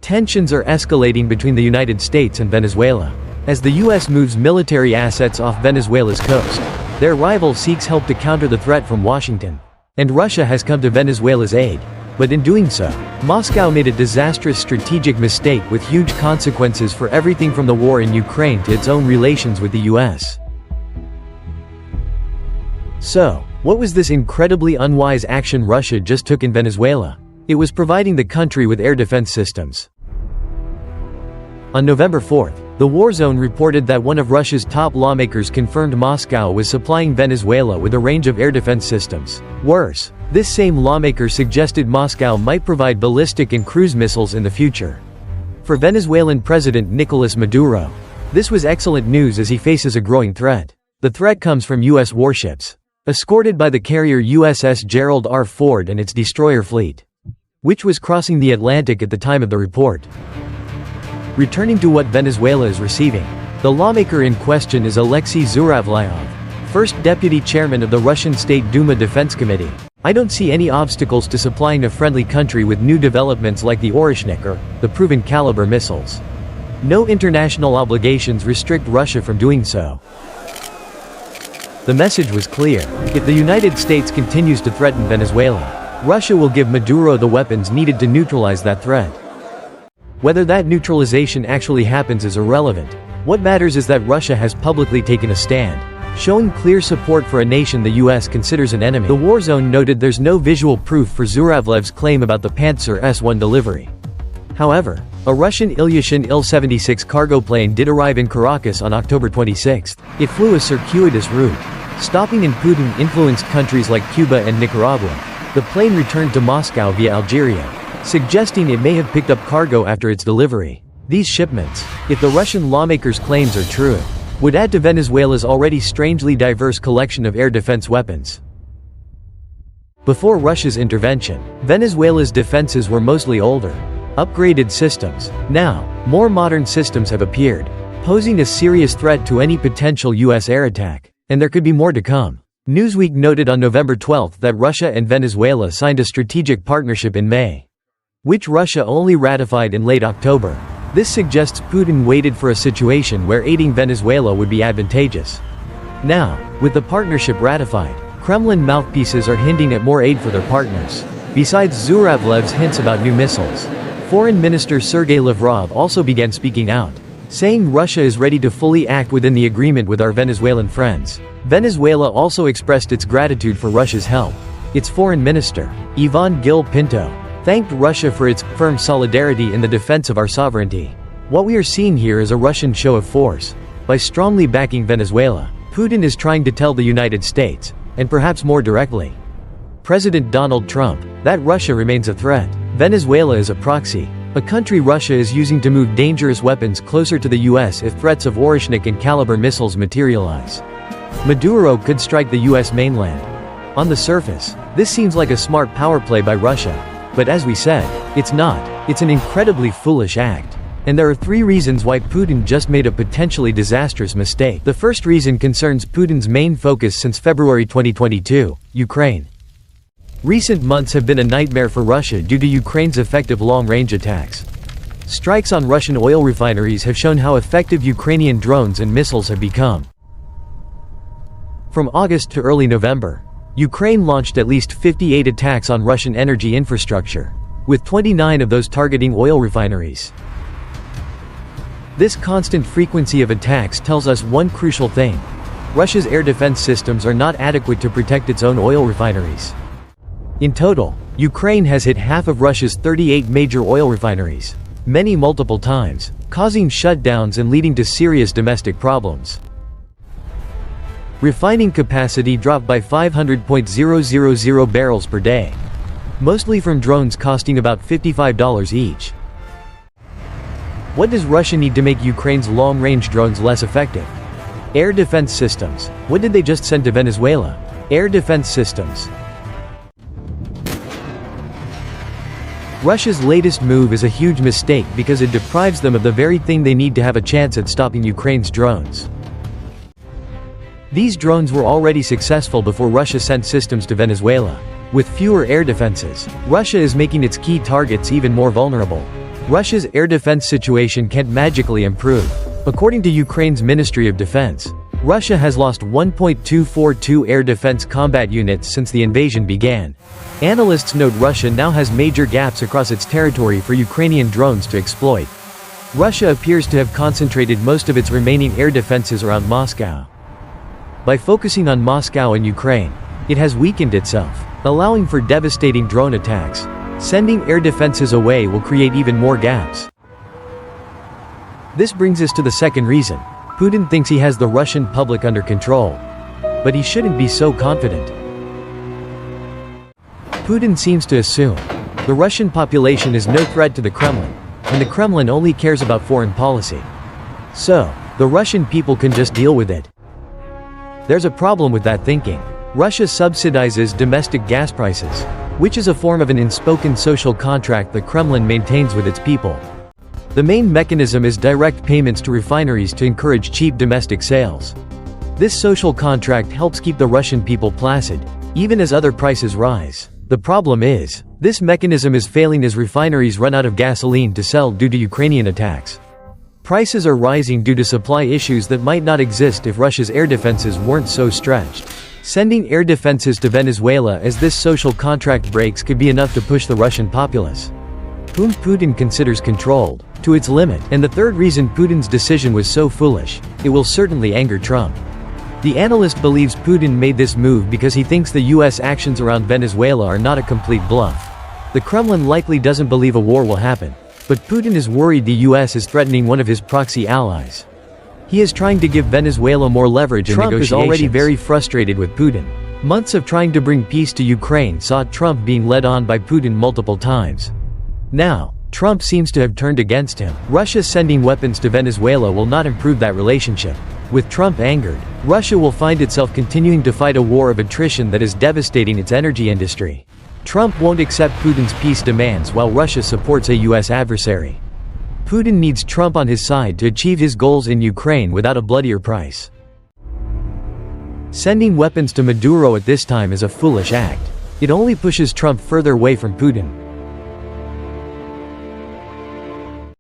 Tensions are escalating between the United States and Venezuela. As the U.S. moves military assets off Venezuela's coast, their rival seeks help to counter the threat from Washington. And Russia has come to Venezuela's aid. But in doing so, Moscow made a disastrous strategic mistake with huge consequences for everything from the war in Ukraine to its own relations with the US. So, what was this incredibly unwise action Russia just took in Venezuela? It was providing the country with air defense systems. On November 4th, the war zone reported that one of Russia's top lawmakers confirmed Moscow was supplying Venezuela with a range of air defense systems. Worse, this same lawmaker suggested Moscow might provide ballistic and cruise missiles in the future. For Venezuelan President Nicolas Maduro, this was excellent news as he faces a growing threat. The threat comes from U.S. warships, escorted by the carrier USS Gerald R. Ford and its destroyer fleet, which was crossing the Atlantic at the time of the report. Returning to what Venezuela is receiving, the lawmaker in question is Alexei Zhuravlyov, first deputy chairman of the Russian State Duma Defense Committee. I don't see any obstacles to supplying a friendly country with new developments like the Oreshnik or the proven caliber missiles. No international obligations restrict Russia from doing so. The message was clear. If the United States continues to threaten Venezuela, Russia will give Maduro the weapons needed to neutralize that threat. Whether that neutralization actually happens is irrelevant. What matters is that Russia has publicly taken a stand, showing clear support for a nation the US considers an enemy. The war zone noted there's no visual proof for Zhuravlyov's claim about the Pantsir-S1 delivery. However, a Russian Ilyushin Il-76 cargo plane did arrive in Caracas on October 26. It flew a circuitous route, stopping in Putin-influenced countries like Cuba and Nicaragua. The plane returned to Moscow via Algeria, suggesting it may have picked up cargo after its delivery. These shipments, if the Russian lawmakers' claims are true, would add to Venezuela's already strangely diverse collection of air defense weapons. Before Russia's intervention, Venezuela's defenses were mostly older, upgraded systems. Now, more modern systems have appeared, posing a serious threat to any potential U.S. air attack. And there could be more to come. Newsweek noted on November 12 that Russia and Venezuela signed a strategic partnership in May, which Russia only ratified in late October. This suggests Putin waited for a situation where aiding Venezuela would be advantageous. Now, with the partnership ratified, Kremlin mouthpieces are hinting at more aid for their partners. Besides Zhuravlyov's hints about new missiles, Foreign Minister Sergei Lavrov also began speaking out, saying Russia is ready to fully act within the agreement with our Venezuelan friends. Venezuela also expressed its gratitude for Russia's help. Its foreign minister, Ivan Gil Pinto, thanked Russia for its firm solidarity in the defense of our sovereignty. What we are seeing here is a Russian show of force. By strongly backing Venezuela, Putin is trying to tell the United States, and perhaps more directly, President Donald Trump, that Russia remains a threat. Venezuela is a proxy, a country Russia is using to move dangerous weapons closer to the US if threats of Oreshnik and caliber missiles materialize. Maduro could strike the US mainland. On the surface, this seems like a smart power play by Russia. But as we said, it's not. It's an incredibly foolish act. And there are three reasons why Putin just made a potentially disastrous mistake. The first reason concerns Putin's main focus since February 2022, Ukraine. Recent months have been a nightmare for Russia due to Ukraine's effective long-range attacks. Strikes on Russian oil refineries have shown how effective Ukrainian drones and missiles have become. From August to early November, Ukraine launched at least 58 attacks on Russian energy infrastructure, with 29 of those targeting oil refineries. This constant frequency of attacks tells us one crucial thing: Russia's air defense systems are not adequate to protect its own oil refineries. In total, Ukraine has hit half of Russia's 38 major oil refineries, many multiple times, causing shutdowns and leading to serious domestic problems. Refining capacity dropped by 500,000 barrels per day, mostly from drones costing about $55 each. What does Russia need to make Ukraine's long-range drones less effective? Air defense systems. What did they just send to Venezuela? Air defense systems. Russia's latest move is a huge mistake because it deprives them of the very thing they need to have a chance at stopping Ukraine's drones. These drones were already successful before Russia sent systems to Venezuela. With fewer air defenses, Russia is making its key targets even more vulnerable. Russia's air defense situation can't magically improve. According to Ukraine's Ministry of Defense, Russia has lost 1.242 air defense combat units since the invasion began. Analysts note Russia now has major gaps across its territory for Ukrainian drones to exploit. Russia appears to have concentrated most of its remaining air defenses around Moscow. By focusing on Moscow and Ukraine, it has weakened itself, allowing for devastating drone attacks. Sending air defenses away will create even more gaps. This brings us to the second reason. Putin thinks he has the Russian public under control. But he shouldn't be so confident. Putin seems to assume the Russian population is no threat to the Kremlin, and the Kremlin only cares about foreign policy. So, the Russian people can just deal with it. There's a problem with that thinking. Russia subsidizes domestic gas prices, which is a form of an unspoken social contract the Kremlin maintains with its people. The main mechanism is direct payments to refineries to encourage cheap domestic sales. This social contract helps keep the Russian people placid, even as other prices rise. The problem is, this mechanism is failing as refineries run out of gasoline to sell due to Ukrainian attacks. Prices are rising due to supply issues that might not exist if Russia's air defenses weren't so stretched. Sending air defenses to Venezuela as this social contract breaks could be enough to push the Russian populace, whom Putin considers controlled, to its limit. And the third reason Putin's decision was so foolish, it will certainly anger Trump. The analyst believes Putin made this move because he thinks the US actions around Venezuela are not a complete bluff. The Kremlin likely doesn't believe a war will happen, but Putin is worried the US is threatening one of his proxy allies. He is trying to give Venezuela more leverage in negotiations. Trump is already very frustrated with Putin. Months of trying to bring peace to Ukraine saw Trump being led on by Putin multiple times. Now, Trump seems to have turned against him. Russia sending weapons to Venezuela will not improve that relationship. With Trump angered, Russia will find itself continuing to fight a war of attrition that is devastating its energy industry. Trump won't accept Putin's peace demands while Russia supports a US adversary. Putin needs Trump on his side to achieve his goals in Ukraine without a bloodier price. Sending weapons to Maduro at this time is a foolish act. It only pushes Trump further away from Putin.